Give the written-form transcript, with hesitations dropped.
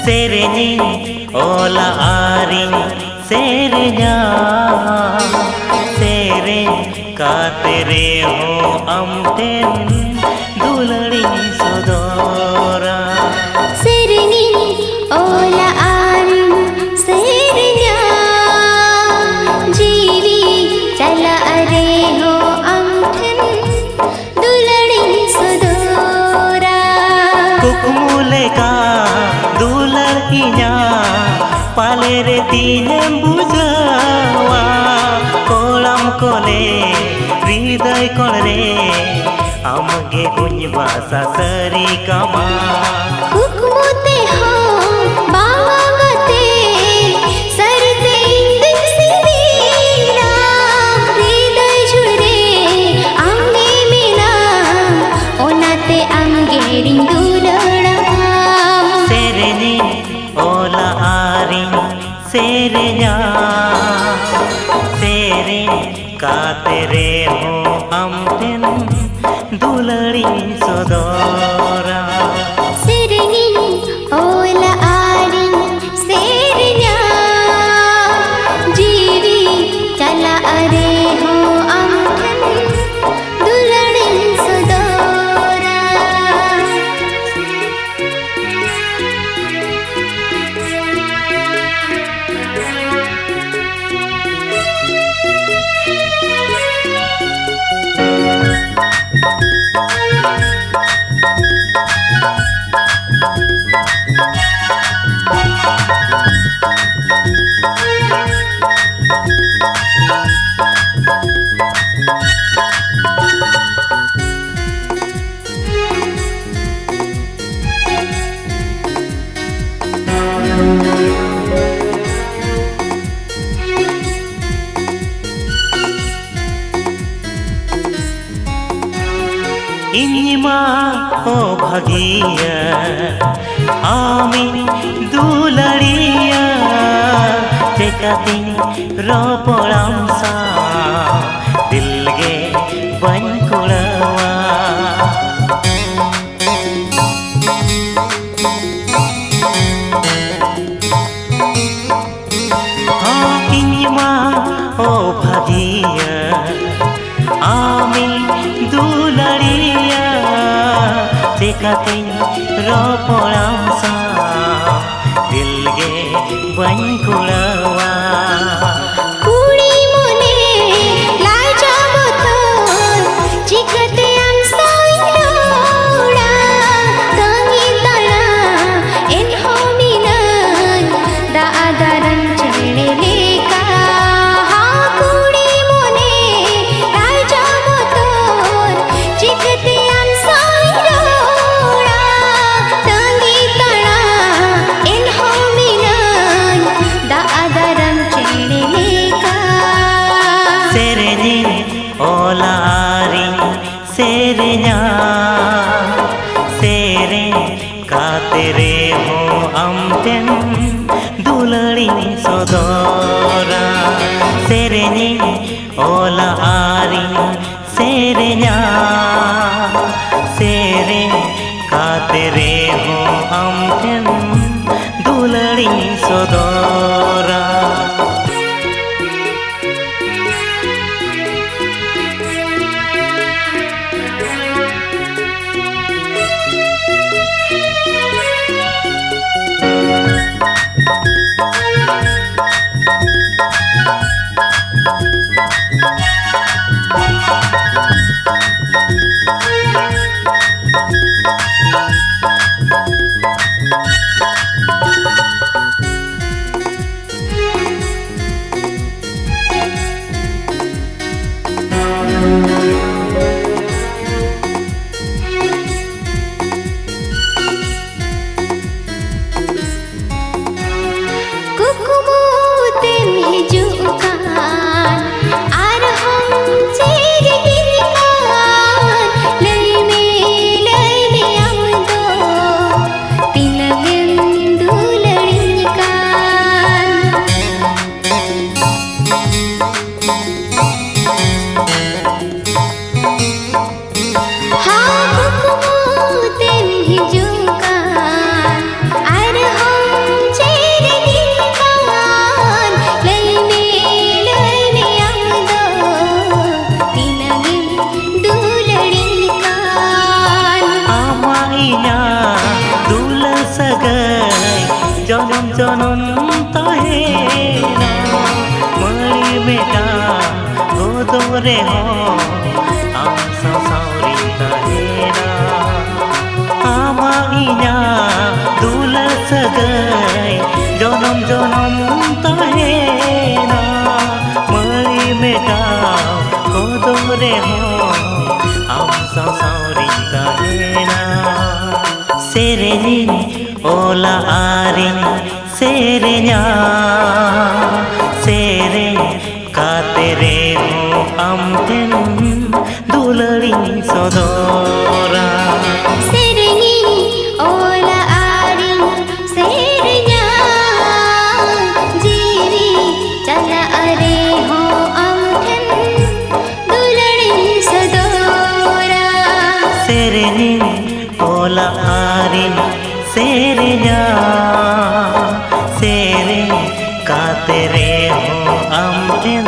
Sereñi ola aring serenya Sereng katere ho amten dulari sodora Sereñi ola aring serenya Jivi chala are ho amten dulari sodora Kukmule ka Palere tinem bujawa kolam kole hriday kole amge kunjba sasari kama Hukmote ho bawagate sarte indin sidira hriday jure amge mina onate amge rindulada Sereñi ola aring serenya Sereng katere ho amten dulari sodora Sereñi ola aring serenya Jivi chala are ho amten dulari sodora Inyma o bhagiya ami dulariya Tekating ropolam sa dilge ban kulawa Inyma o bhagiya ami dulariya Tekating ropolam sa dilge ban kulawa Kuri mone lai jabo thon chikate am sainoda tangi tala en hominan da adaran chene leka ha kuri mone lai jabo thon chikate am sainoda tangi tala en hominan da adaran chene leka Sereñi ola aring serenya Sereng katere ho amten dulari sodora Sereñi ola aring serenya Sereng katere ho amten dulari sodora जनम ताहेना मणि बेटा गोदरे हो आम सावरी ताहेना आमा इना दुला सगाई जनम जनम ताहेना मणि बेटा गोदरे हो आम सावरी ताहेना सेरेनी ओला आरिन सेरेnya सेरे कातेरे हो amten dulari sodora सेरेनी ओला आरिन सेरेnya जीवी चला अरे हो amten dulari sodora सेरेनी ओला आरिन सेरेnya सेरे कातेरे हो amten